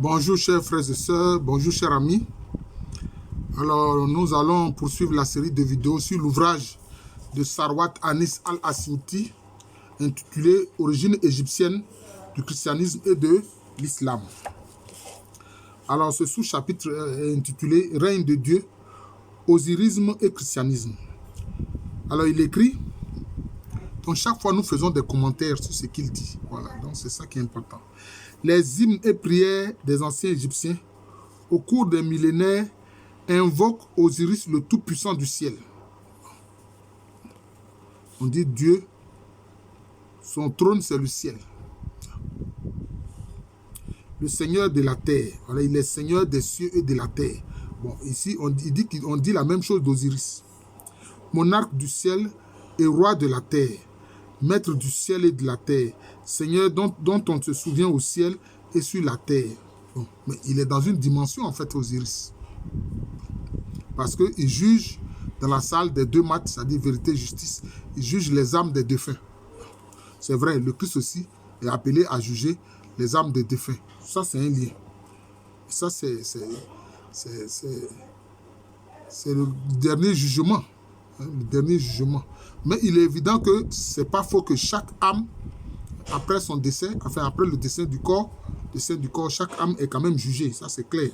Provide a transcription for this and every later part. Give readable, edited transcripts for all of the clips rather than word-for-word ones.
Bonjour chers frères et sœurs, bonjour chers amis. Alors nous allons poursuivre la série de vidéos sur l'ouvrage de Sarwat Anis Al-Asyouti intitulé Origine égyptienne du christianisme et de l'islam. Alors ce sous-chapitre est intitulé Règne de Dieu, osirisme et christianisme. Alors il écrit, donc chaque fois nous faisons des commentaires sur ce qu'il dit. Voilà, donc c'est ça qui est important. Les hymnes et prières des anciens Égyptiens au cours des millénaires invoquent Osiris le tout-puissant du ciel. On dit Dieu, son trône c'est le ciel. Le Seigneur de la terre, voilà, il est Seigneur des cieux et de la terre. Bon, ici on dit la même chose d'Osiris. Monarque du ciel et roi de la terre, maître du ciel et de la terre, Seigneur dont on se souvient au ciel et sur la terre. Bon, mais il est dans une dimension en fait Osiris. Parce qu'il juge dans la salle des deux maths, c'est-à-dire vérité et justice, il juge les âmes des défunts. C'est vrai, le Christ aussi est appelé à juger les âmes des défunts. Ça c'est un lien. Ça c'est le dernier jugement. Le dernier jugement. Mais il est évident que c'est pas faux que chaque âme, après son décès, enfin après le décès du corps, chaque âme est quand même jugée. Ça c'est clair.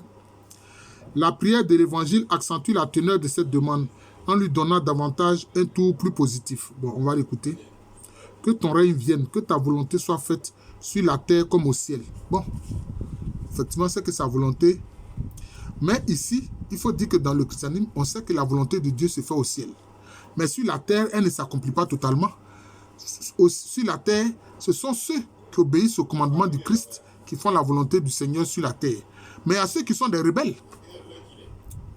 La prière de l'évangile accentue la teneur de cette demande en lui donnant davantage un tour plus positif. Bon, on va l'écouter. Que ton règne vienne, que ta volonté soit faite sur la terre comme au ciel. Bon, effectivement, c'est que sa volonté. Mais ici, il faut dire que dans le christianisme, on sait que la volonté de Dieu se fait au ciel. Mais sur la terre, elle ne s'accomplit pas totalement. Sur la terre, ce sont ceux qui obéissent au commandement du Christ qui font la volonté du Seigneur sur la terre. Mais il y a ceux qui sont des rebelles.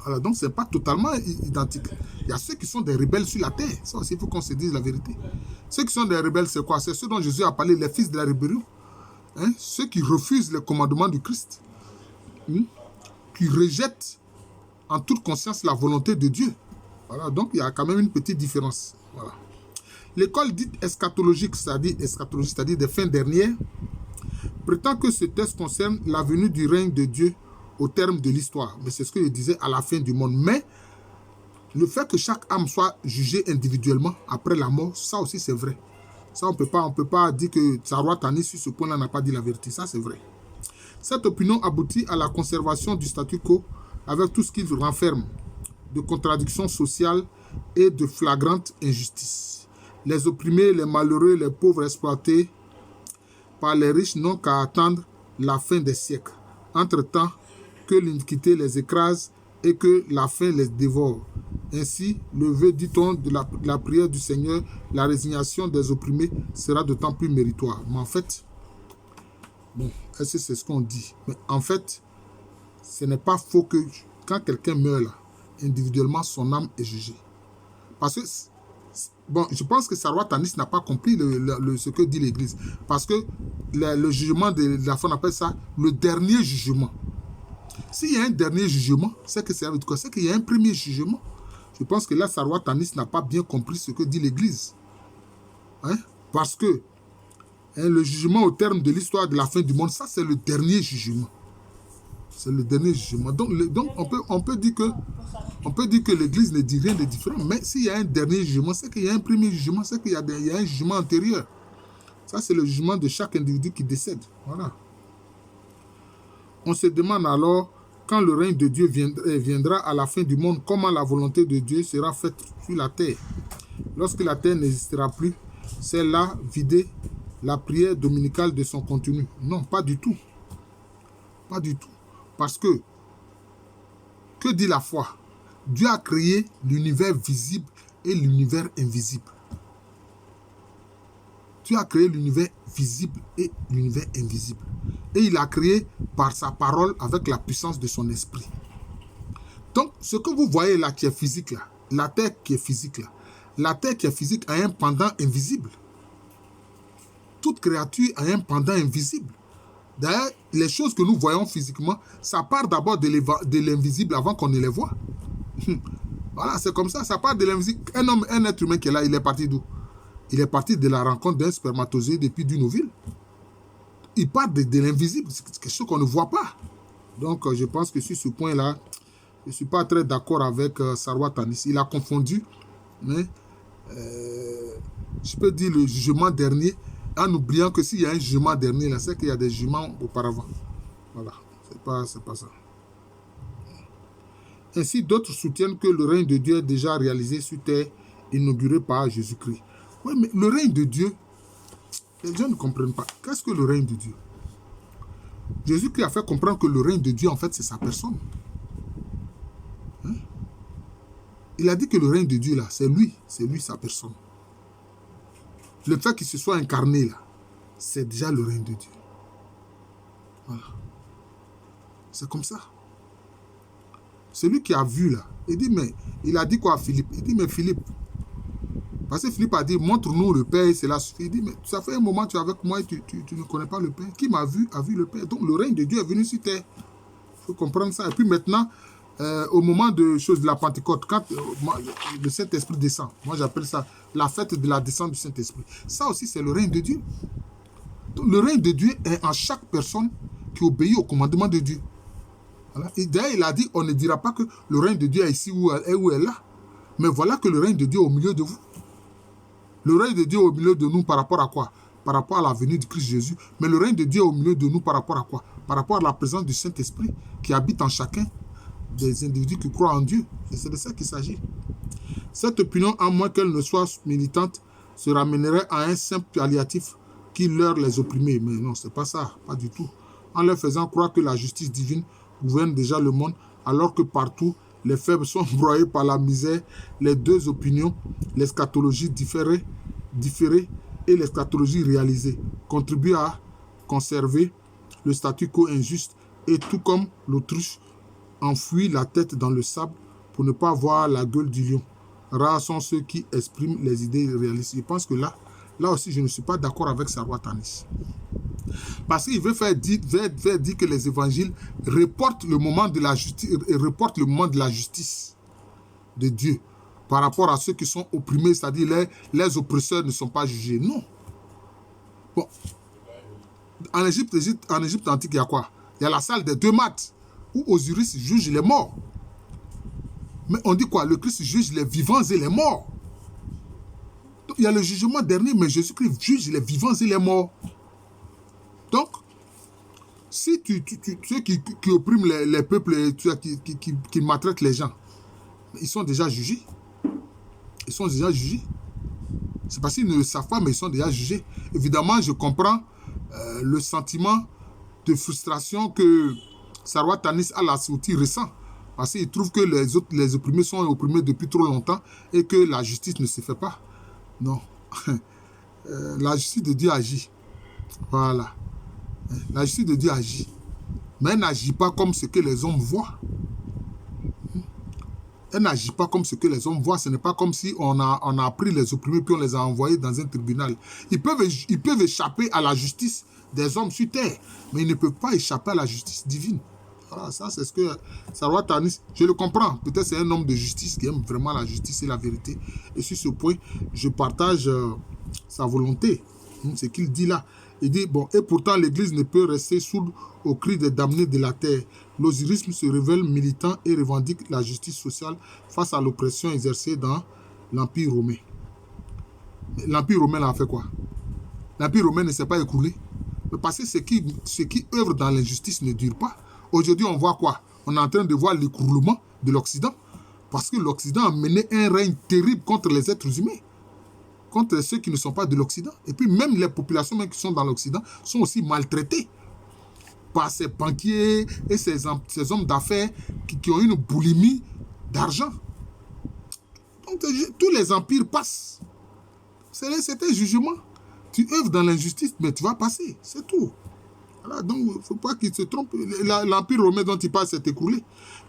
Alors, donc, ce n'est pas totalement identique. Il y a ceux qui sont des rebelles sur la terre. Ça aussi, il faut qu'on se dise la vérité. Ceux qui sont des rebelles, c'est quoi? C'est ceux dont Jésus a parlé, les fils de la rébellion. Hein? Ceux qui refusent le commandement du Christ. Qui rejettent en toute conscience la volonté de Dieu. Voilà, donc il y a quand même une petite différence. Voilà. L'école dite eschatologique, c'est-à-dire des fins dernières, prétend que ce texte concerne la venue du règne de Dieu au terme de l'histoire. Mais c'est ce que je disais, à la fin du monde. Mais le fait que chaque âme soit jugée individuellement après la mort, ça aussi c'est vrai. Ça on peut pas dire que Sarwat Anis sur ce point-là n'a pas dit la vérité. Ça c'est vrai. Cette opinion aboutit à la conservation du statu quo avec tout ce qu'il renferme de contradictions sociales et de flagrantes injustices. Les opprimés, les malheureux, les pauvres exploités par les riches n'ont qu'à attendre la fin des siècles, entre-temps que l'iniquité les écrase et que la faim les dévore. Ainsi, le vœu, dit-on, de la prière du Seigneur, la résignation des opprimés sera d'autant plus méritoire. Mais en fait, bon, est-ce que c'est ce qu'on dit? Mais en fait, ce n'est pas faux que quand quelqu'un meurt là, individuellement, son âme est jugée. Parce que, bon, je pense que Sarwat Anis n'a pas compris ce que dit l'Église. Parce que le jugement de la foi, on appelle ça le dernier jugement. S'il y a un dernier jugement, c'est que ça veut dire quoi? C'est qu'il y a un premier jugement. Je pense que là, Sarwat Anis n'a pas bien compris ce que dit l'Église. Hein? Parce que le jugement au terme de l'histoire de la fin du monde, ça c'est le dernier jugement. C'est le dernier jugement. Donc on peut dire que l'Église ne dit rien de différent. Mais s'il y a un dernier jugement, c'est qu'il y a un premier jugement, c'est qu'il y a un jugement antérieur. Ça, c'est le jugement de chaque individu qui décède. Voilà. On se demande alors, quand le règne de Dieu viendra à la fin du monde, comment la volonté de Dieu sera faite sur la terre. Lorsque la terre n'existera plus, c'est là vider la prière dominicale de son contenu. Non, pas du tout. Pas du tout. Parce que dit la foi? Dieu a créé l'univers visible et l'univers invisible. Dieu a créé l'univers visible et l'univers invisible. Et il a créé par sa parole avec la puissance de son esprit. Donc, ce que vous voyez là qui est physique là, la terre qui est physique là, la terre qui est physique a un pendant invisible. Toute créature a un pendant invisible. D'ailleurs, les choses que nous voyons physiquement, ça part d'abord de l'invisible avant qu'on ne les voit. Voilà, c'est comme ça, ça part de l'invisible. Un être humain qui est là, il est parti d'où? Il est parti de la rencontre d'un spermatozoïde et puis d'une ovule. Il part de l'invisible, c'est quelque chose qu'on ne voit pas. Donc, je pense que sur ce point-là, je ne suis pas très d'accord avec Sarwar Tanis. Il a confondu, mais, je peux dire le jugement dernier, en oubliant que s'il y a un jugement dernier, là, c'est qu'il y a des jugements auparavant. Voilà, c'est pas ça. Ainsi, d'autres soutiennent que le règne de Dieu est déjà réalisé sur terre, inauguré par Jésus-Christ. Oui, mais le règne de Dieu, les gens ne comprennent pas. Qu'est-ce que le règne de Dieu? Jésus-Christ a fait comprendre que le règne de Dieu, en fait, c'est sa personne. Hein? Il a dit que le règne de Dieu, là, c'est lui, sa personne. Le fait qu'il se soit incarné, là, c'est déjà le règne de Dieu. Voilà. C'est comme ça. Celui qui a vu, là, il dit, mais, il a dit quoi à Philippe? Il dit, mais Philippe, parce que Philippe a dit, montre-nous le Père, cela suffit. Il dit, mais ça fait un moment que tu es avec moi et tu ne connais pas le Père. Qui m'a vu, a vu le Père. Donc le règne de Dieu est venu sur terre. Il faut comprendre ça. Et puis maintenant, au moment de la Pentecôte, quand le Saint-Esprit descend, moi j'appelle ça la fête de la descente du Saint-Esprit. Ça aussi, c'est le règne de Dieu. Donc le règne de Dieu est en chaque personne qui obéit au commandement de Dieu. Voilà. Et d'ailleurs, il a dit, on ne dira pas que le règne de Dieu est ici ou est là. Mais voilà que le règne de Dieu est au milieu de vous. Le règne de Dieu est au milieu de nous par rapport à quoi? Par rapport à la venue du Christ Jésus. Mais le règne de Dieu est au milieu de nous par rapport à quoi? Par rapport à la présence du Saint-Esprit qui habite en chacun des individus qui croient en Dieu. Et c'est de ça qu'il s'agit. Cette opinion, à moins qu'elle ne soit militante, se ramènerait à un simple palliatif qui leurre les opprimés. Mais non, c'est pas ça, pas du tout. En leur faisant croire que la justice divine gouverne déjà le monde, alors que partout, les faibles sont broyés par la misère. Les deux opinions, l'eschatologie différée et l'eschatologie réalisée, contribuent à conserver le statu quo injuste et tout comme l'autruche enfouit la tête dans le sable pour ne pas voir la gueule du lion. Rares sont ceux qui expriment les idées réalistes. Je pense que là aussi, je ne suis pas d'accord avec Sarwar Tanis. Parce qu'il veut faire dire que les évangiles reportent le moment de la justice de Dieu par rapport à ceux qui sont opprimés, c'est-à-dire les oppresseurs ne sont pas jugés. Non. Bon. En Égypte antique, il y a quoi? Il y a la salle des deux maths où Osiris juge les morts. Mais on dit quoi? Le Christ juge les vivants et les morts. Donc, il y a le jugement dernier, mais Jésus-Christ juge les vivants et les morts. Donc, si ceux qui oppriment les peuples, qui maltraitent les gens, ils sont déjà jugés. Ils sont déjà jugés. C'est parce qu'ils ne le savent pas, mais ils sont déjà jugés. Évidemment, je comprends le sentiment de frustration que Sarwar Tanis a la sortie récent. Parce qu'il trouve que les opprimés sont opprimés depuis trop longtemps et que la justice ne se fait pas. Non. La justice de Dieu agit. Voilà. La justice de Dieu agit. Mais elle n'agit pas comme ce que les hommes voient. Elle n'agit pas comme ce que les hommes voient. Ce n'est pas comme si on a pris les opprimés puis on les a envoyés dans un tribunal. Ils peuvent échapper à la justice des hommes sur terre, mais ils ne peuvent pas échapper à la justice divine. Voilà, ça c'est ce que Sarwar Tanis, je le comprends. Peut-être c'est un homme de justice qui aime vraiment la justice et la vérité. Et sur ce point, je partage sa volonté. Ce qu'il dit là. Il dit, bon, et pourtant l'Église ne peut rester sourde au cri des damnés de la terre. L'osirisme se révèle militant et revendique la justice sociale face à l'oppression exercée dans l'Empire romain. L'Empire romain a fait quoi? L'Empire romain ne s'est pas écoulé. Mais parce que ce qui œuvre dans l'injustice ne dure pas. Aujourd'hui, on voit quoi? On est en train de voir l'écroulement de l'Occident. Parce que l'Occident a mené un règne terrible contre les êtres humains. Contre ceux qui ne sont pas de l'Occident. Et puis même les populations même qui sont dans l'Occident sont aussi maltraitées par ces banquiers et ces hommes d'affaires qui ont une boulimie d'argent. Donc tous les empires passent. C'est un jugement. Tu œuvres dans l'injustice, mais tu vas passer. C'est tout. Voilà, donc il ne faut pas qu'ils se trompent. L'Empire romain dont il parle s'est écroulé.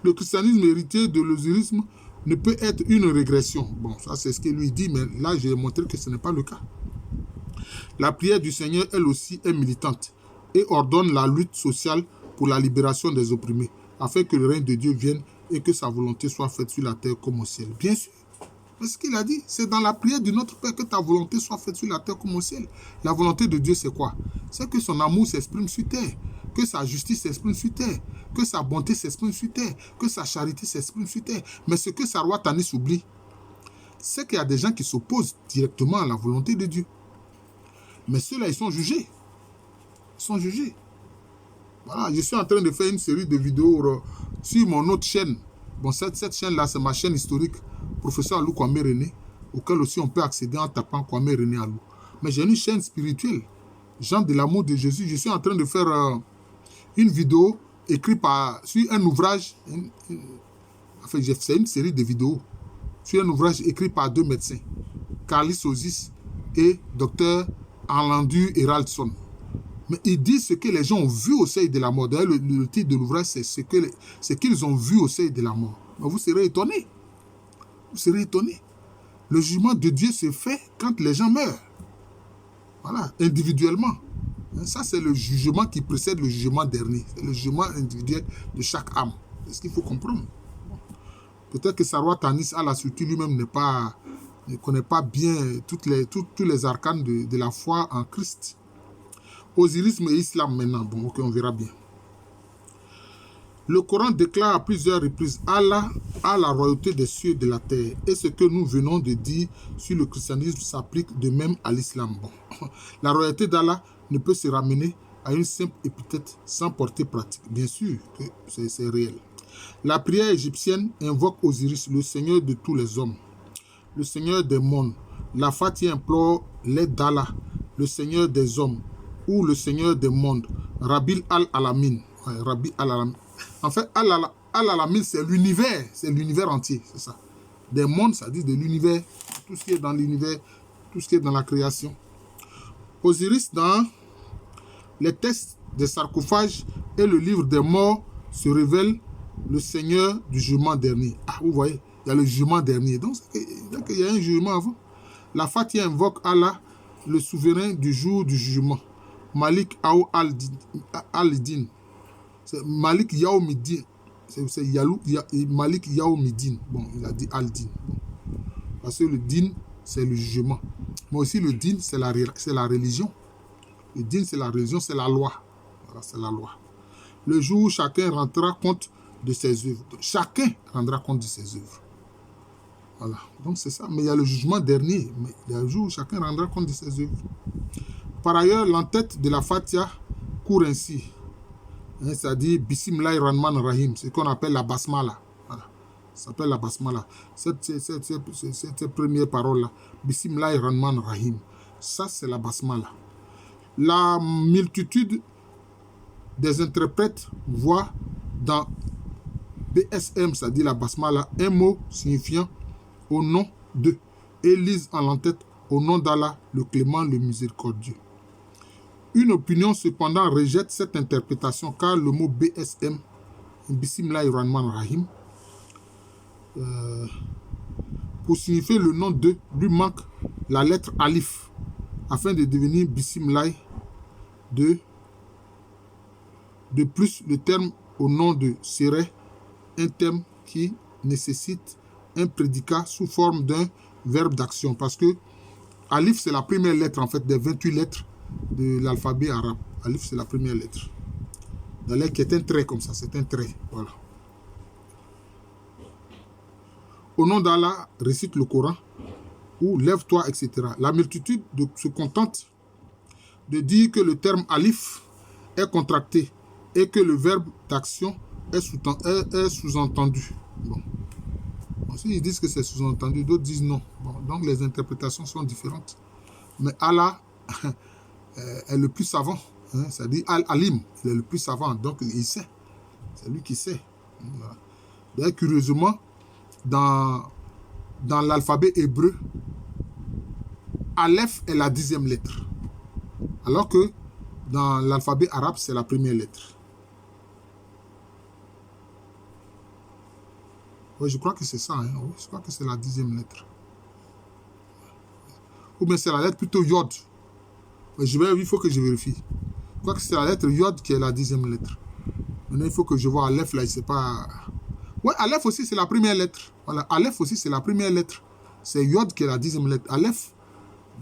Le christianisme hérité de l'osirisme ne peut être une régression. Bon, ça c'est ce qu'il lui dit, mais là j'ai montré que ce n'est pas le cas. La prière du Seigneur, elle aussi, est militante et ordonne la lutte sociale pour la libération des opprimés, afin que le règne de Dieu vienne et que sa volonté soit faite sur la terre comme au ciel. Bien sûr, mais ce qu'il a dit, c'est dans la prière de notre Père que ta volonté soit faite sur la terre comme au ciel. La volonté de Dieu, c'est quoi? C'est que son amour s'exprime sur terre, que sa justice s'exprime sur terre, que sa bonté s'exprime sur terre, que sa charité s'exprime sur terre. Mais ce que Sarwar Tanis oublie, c'est qu'il y a des gens qui s'opposent directement à la volonté de Dieu. Mais ceux-là, ils sont jugés. Ils sont jugés. Voilà, je suis en train de faire une série de vidéos sur mon autre chaîne. Bon, cette chaîne-là, c'est ma chaîne historique, Professeur Alou Kwame René, auquel aussi on peut accéder en tapant Kwame René Alou. Mais j'ai une chaîne spirituelle, Jean de l'amour de Jésus. Je suis en train de faire une vidéo écrite sur un ouvrage. Enfin, c'est une série de vidéos sur un ouvrage écrit par 2 médecins, Carlis Ozis et Dr. Arlandu Heraldson. Mais ils disent ce que les gens ont vu au seuil de la mort. D'ailleurs, le titre de l'ouvrage, c'est ce qu'ils ont vu au seuil de la mort. Mais vous serez étonnés. Vous serez étonnés. Le jugement de Dieu se fait quand les gens meurent. Voilà, individuellement. Ça, c'est le jugement qui précède le jugement dernier. C'est le jugement individuel de chaque âme. C'est ce qu'il faut comprendre. Peut-être que Sarwar Tanis, à la suite, lui-même ne connaît pas bien tous les arcanes de la foi en Christ. Osirisme et islam maintenant. Bon, ok, on verra bien. Le Coran déclare à plusieurs reprises Allah a la royauté des cieux et de la terre. Et ce que nous venons de dire sur le christianisme s'applique de même à l'islam. Bon. La royauté d'Allah ne peut se ramener à une simple épithète sans portée pratique. Bien sûr que c'est réel. La prière égyptienne invoque Osiris, le seigneur de tous les hommes, le seigneur des mondes. La Fatiha implore l'aide d'Allah, le seigneur des hommes, ou le seigneur des mondes, Rabbil al-Alamin. Ouais, Rabbi al-Alamin. En fait, al-Alamin, c'est l'univers entier, c'est ça. Des mondes, ça dit de l'univers, tout ce qui est dans l'univers, tout ce qui est dans la création. Osiris, dans les textes des sarcophages et le livre des morts, se révèle le seigneur du jugement dernier. Ah, vous voyez, il y a le jugement dernier. Donc, il y a un jugement avant. La Fatiha invoque Allah, le souverain du jour du jugement. Malik Aou al-Din. C'est Malik Yaoumidin. C'est Malik Yaoumidin. Bon, il a dit al-Din. Bon. Parce que le din, c'est le jugement. Mais aussi le din, c'est la religion. Le din, c'est la religion, c'est la loi. Voilà, c'est la loi. Le jour où chacun rendra compte de ses œuvres. Chacun rendra compte de ses œuvres. Voilà. Donc c'est ça. Mais il y a le jugement dernier. Mais il y a le jour où chacun rendra compte de ses œuvres. Par ailleurs, l'entête de la Fatiha court ainsi. C'est-à-dire Bismillahir Rahmanir Rahim, ce qu'on appelle la basmala. Voilà. Ça s'appelle la basmala. Cette première parole-là, Bismillahir Rahmanir Rahim, ça c'est la basmala. La multitude des interprètes voit dans BSM, c'est-à-dire la basmala, un mot signifiant au nom de, et lisent en l'entête au nom d'Allah, le clément, le miséricordieux. Une opinion cependant rejette cette interprétation car le mot BSM, Bismillahir Rahmanir Rahim, pour signifier le nom de, lui manque la lettre Alif afin de devenir Bismillah. De plus, le terme au nom de serait un terme qui nécessite un prédicat sous forme d'un verbe d'action parce que Alif c'est la première lettre en fait des 28 lettres de l'alphabet arabe. Alif, c'est la première lettre. La lettre qui est un trait comme ça, c'est un trait. Voilà. Au nom d'Allah, récite le Coran, ou lève-toi, etc. La multitude se contente de dire que le terme alif est contracté et que le verbe d'action est sous-entendu. Bon. Ensuite, ils disent que c'est sous-entendu, d'autres disent non. Bon, donc, les interprétations sont différentes. Mais Allah est le plus savant, hein, c'est-à-dire Al-Alim, il est le plus savant, donc il sait, c'est lui qui sait. Voilà. D'ailleurs, curieusement, dans l'alphabet hébreu, Aleph est la 10e lettre, alors que dans l'alphabet arabe, c'est la première lettre. Oui, je crois que c'est ça, hein. Oui, je crois que c'est la 10e lettre. Ou bien c'est la lettre plutôt Yod. Il faut que je vérifie. Je crois que c'est la lettre Yod qui est la 10e lettre. Maintenant, il faut que je vois Aleph là, je ne sais pas. Ouais, Aleph aussi, c'est la première lettre. Voilà, Aleph aussi, c'est la première lettre. C'est Yod qui est la 10e lettre. Aleph,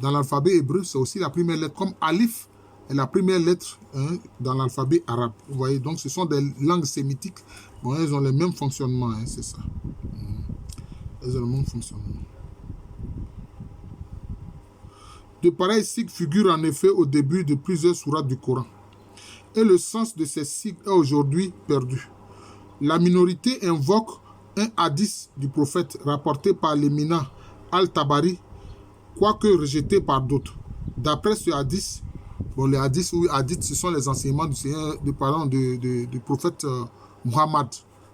dans l'alphabet hébreu, c'est aussi la première lettre. Comme Alif, est la première lettre dans l'alphabet arabe. Vous voyez, donc ce sont des langues sémitiques. Bon, elles ont le même fonctionnement, c'est ça. Elles ont le même fonctionnement. De pareils signes figurent en effet au début de plusieurs sourates du Coran. Et le sens de ces signes est aujourd'hui perdu. La minorité invoque un hadith du prophète rapporté par l'éminent Al-Tabari, quoique rejeté par d'autres. D'après ce hadith, bon, les hadiths, oui, hadiths, ce sont les enseignements du Seigneur, du prophète Muhammad.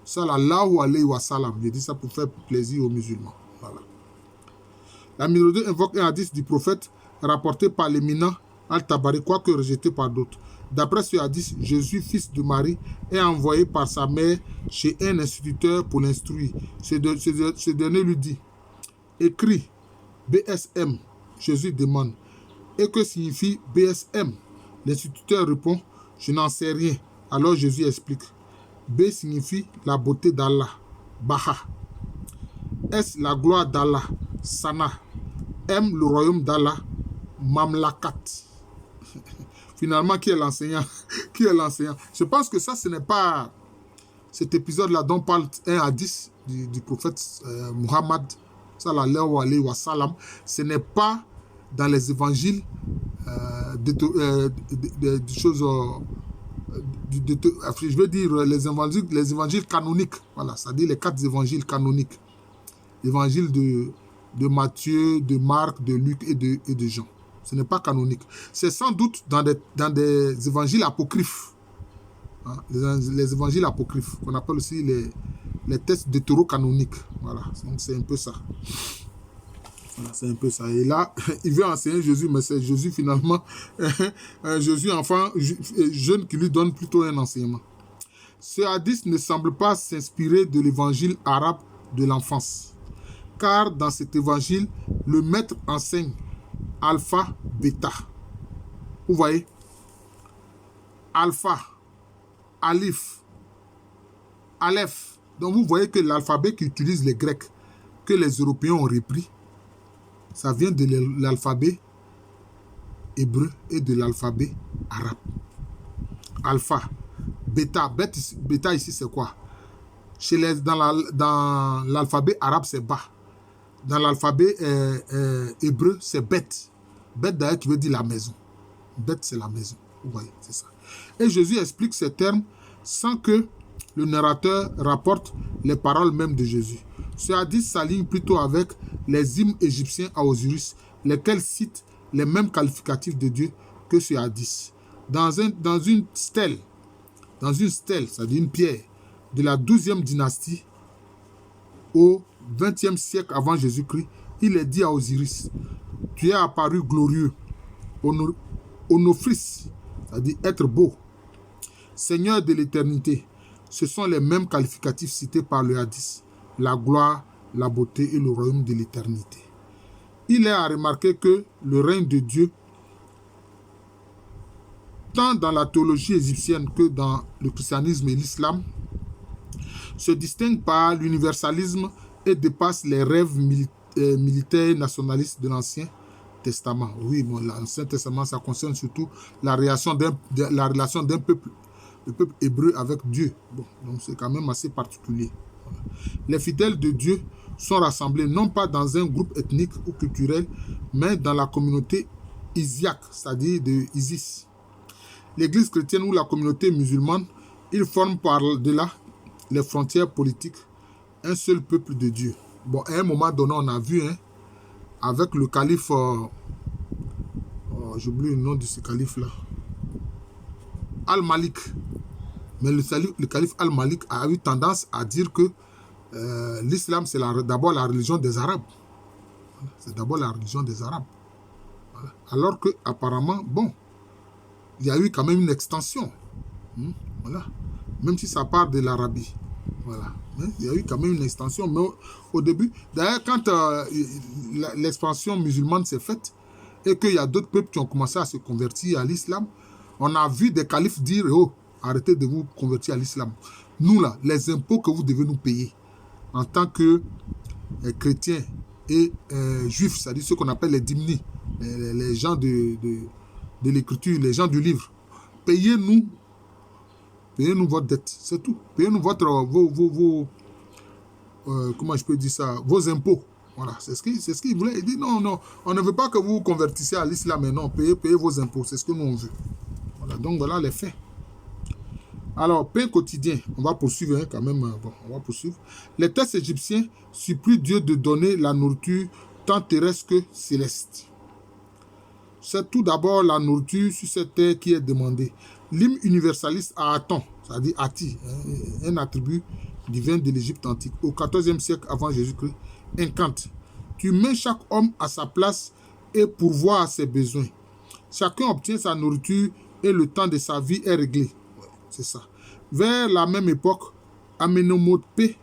Sallallahu alayhi wa sallam. Je dis ça pour faire plaisir aux musulmans. Voilà. La minorité invoque un hadith du prophète rapporté par l'éminent Al-Tabari, quoique rejeté par d'autres. D'après ce hadith, Jésus, fils de Marie, est envoyé par sa mère chez un instituteur pour l'instruire. Ce dernier lui dit, écris BSM. Jésus demande, et que signifie BSM? L'instituteur répond, je n'en sais rien. Alors Jésus explique, B signifie la beauté d'Allah, Baha. S, la gloire d'Allah, Sana. M, le royaume d'Allah, Mamlakat. Finalement, qui est l'enseignant? Qui est l'enseignant? Je pense que ça, ce n'est pas cet épisode-là dont parle un hadith du prophète Muhammad, sallallahu alayhi wa sallam. Ce n'est pas dans les évangiles des choses... je veux dire les évangiles canoniques. Voilà, c'est-à-dire les 4 évangiles canoniques. L'évangile de Matthieu, de Marc, de Luc et de Jean. Ce n'est pas canonique. C'est sans doute dans des évangiles apocryphes. Hein, les évangiles apocryphes, qu'on appelle aussi les textes deutérocanoniques. Voilà, donc c'est un peu ça. Voilà, c'est un peu ça. Et là, il veut enseigner Jésus, mais c'est Jésus finalement, Jésus enfant jeune qui lui donne plutôt un enseignement. Ce hadith ne semble pas s'inspirer de l'évangile arabe de l'enfance. Car dans cet évangile, le maître enseigne alpha, bêta. Vous voyez? Alpha, alif, aleph. Donc vous voyez que l'alphabet qu'utilisent les Grecs, que les Européens ont repris, ça vient de l'alphabet hébreu et de l'alphabet arabe. Alpha, bêta. Bêta ici c'est quoi? Dans l'alphabet arabe c'est bas. Dans l'alphabet hébreu c'est bête. Bête d'ailleurs qui veut dire la maison. Bête c'est la maison. Vous voyez, c'est ça. Et Jésus explique ces termes sans que le narrateur rapporte les paroles même de Jésus. Ce hadith s'aligne plutôt avec les hymnes égyptiens à Osiris, lesquels citent les mêmes qualificatifs de Dieu que ce hadith. Dans une stèle, c'est-à-dire une pierre, de la 12e dynastie au 20e siècle avant Jésus-Christ, il est dit à Osiris, tu es apparu glorieux, Onofris, c'est-à-dire être beau, Seigneur de l'éternité. Ce sont les mêmes qualificatifs cités par le hadith, la gloire, la beauté et le royaume de l'éternité. Il est à remarquer que le règne de Dieu, tant dans la théologie égyptienne que dans le christianisme et l'islam, se distingue par l'universalisme et dépasse les rêves militaires nationalistes de l'Ancien Testament. Oui, bon, l'Ancien Testament, ça concerne surtout la relation d'un peuple, le peuple hébreu avec Dieu. Bon, donc c'est quand même assez particulier. Voilà. Les fidèles de Dieu sont rassemblés non pas dans un groupe ethnique ou culturel, mais dans la communauté isiaque, c'est-à-dire de Isis. L'Église chrétienne ou la communauté musulmane, ils forment par-delà les frontières politiques un seul peuple de Dieu. Bon, à un moment donné, on a vu, avec le calife, j'oublie le nom de ce calife-là, Al-Malik. Mais le calife Al-Malik a eu tendance à dire que l'islam, c'est d'abord la religion des Arabes. C'est d'abord la religion des Arabes. Voilà. Alors que apparemment, bon, il y a eu quand même une extension. Voilà. Même si ça part de l'Arabie. Voilà. Mais il y a eu quand même une extension. Mais au début, d'ailleurs, quand l'expansion musulmane s'est faite et qu'il y a d'autres peuples qui ont commencé à se convertir à l'islam, on a vu des califes dire, oh, arrêtez de vous convertir à l'islam. Nous, là, les impôts que vous devez nous payer en tant que chrétiens et juifs, c'est-à-dire ceux qu'on appelle les dhimmi, les gens de l'écriture, les gens du livre. Payez-nous votre dette, c'est tout. Payez-nous comment je peux dire ça, vos impôts. Voilà, c'est ce qu'il voulait. Il dit non, on ne veut pas que vous vous convertissiez à l'islam, mais non, payez vos impôts, c'est ce que nous on veut. Voilà, donc voilà les faits. Alors, pain quotidien, on va poursuivre quand même. Bon, on va poursuivre. Les textes égyptiens supplient Dieu de donner la nourriture tant terrestre que céleste. C'est tout d'abord la nourriture sur cette terre qui est demandée. L'hymne universaliste à Aton, c'est-à-dire Ati, un attribut divin de l'Égypte antique, au XIVe siècle avant Jésus-Christ, incante. Tu mets chaque homme à sa place et pourvois à ses besoins. Chacun obtient sa nourriture et le temps de sa vie est réglé. C'est ça. Vers la même époque, Amenhotep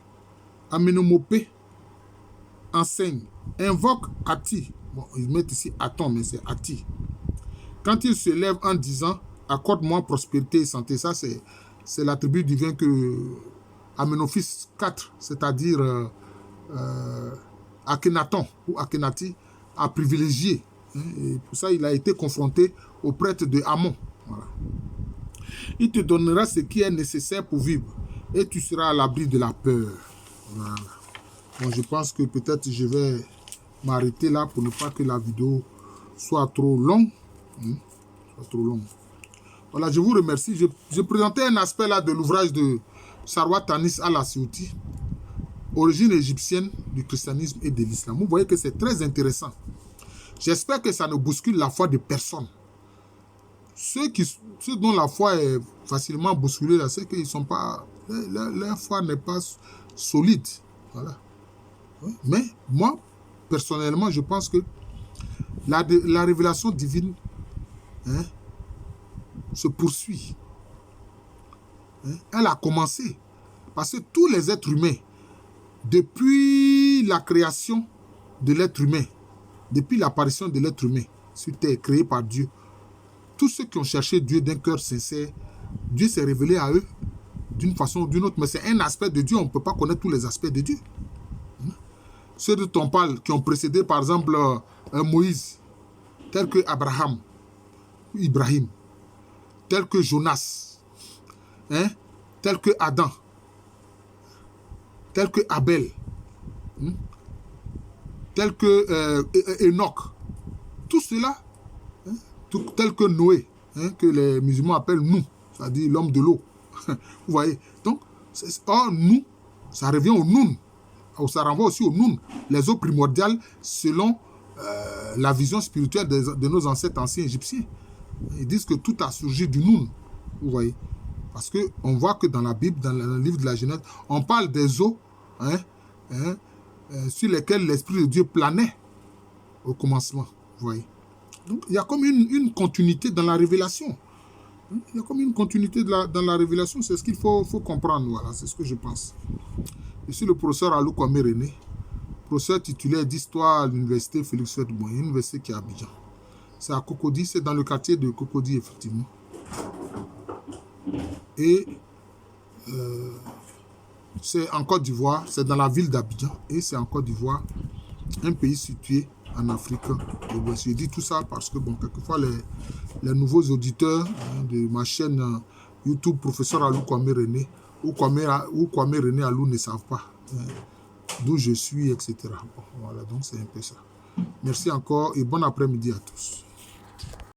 enseigne, invoque Ati. Bon, ils mettent ici Aton, mais c'est Ati. Quand il se lève en disant, accorde-moi prospérité et santé, ça c'est l'attribut divin que Amenophis IV, c'est-à-dire Akhenaton ou Akhenati, a privilégié. Et pour ça, il a été confronté au prêtre de Amon. Voilà. Il te donnera ce qui est nécessaire pour vivre et tu seras à l'abri de la peur. Voilà. Bon, je pense que peut-être je vais m'arrêter là pour ne pas que la vidéo soit trop longue. Voilà, je vous remercie. Je présentais un aspect là de l'ouvrage de Sarwar Tanis Al-Asyouti, origine égyptienne du christianisme et de l'islam. Vous voyez que c'est très intéressant. J'espère que ça ne bouscule la foi de personne. Ceux dont la foi est facilement bousculée, là, c'est qu'ils sont pas, leur foi n'est pas solide. Voilà. Mais moi, personnellement, je pense que la révélation divine se poursuit. Elle a commencé. Parce que tous les êtres humains, depuis la création de l'être humain, depuis l'apparition de l'être humain sur terre, créé par Dieu, tous ceux qui ont cherché Dieu d'un cœur sincère, Dieu s'est révélé à eux d'une façon ou d'une autre. Mais c'est un aspect de Dieu, on ne peut pas connaître tous les aspects de Dieu. Ceux dont on parle, qui ont précédé par exemple Moïse, tel que Abraham, Ibrahim, tel que Jonas, tel que Adam, tel que Abel, tel que Enoch, tout cela, tel que Noé, que les musulmans appellent nous, c'est-à-dire l'homme de l'eau. Vous voyez, donc, nous, ça revient au Noun, ça renvoie aussi au Noun, les eaux primordiales selon la vision spirituelle de nos ancêtres anciens égyptiens. Ils disent que tout a surgi du Noun, vous voyez. Parce qu'on voit que dans la Bible, dans le livre de la Genèse, on parle des eaux sur lesquelles l'Esprit de Dieu planait au commencement, vous voyez. Donc, il y a comme une continuité dans la révélation. Il y a comme une continuité dans la révélation, c'est ce qu'il faut comprendre, voilà, c'est ce que je pense. Je suis le professeur Alou Kwame René, professeur titulaire d'histoire à l'université Félix Houphouët-Boigny, une université qui est à Abidjan. C'est à Cocody, c'est dans le quartier de Cocody, effectivement. Et c'est en Côte d'Ivoire, c'est dans la ville d'Abidjan, et c'est en Côte d'Ivoire, un pays situé en Afrique de l'Ouest. Je dis tout ça parce que, bon, quelquefois, les nouveaux auditeurs de ma chaîne YouTube, professeur Alou Kwame René, ou Kwame René Alou ne savent pas d'où je suis, etc. Bon, voilà, donc c'est un peu ça. Merci encore et bon après-midi à tous.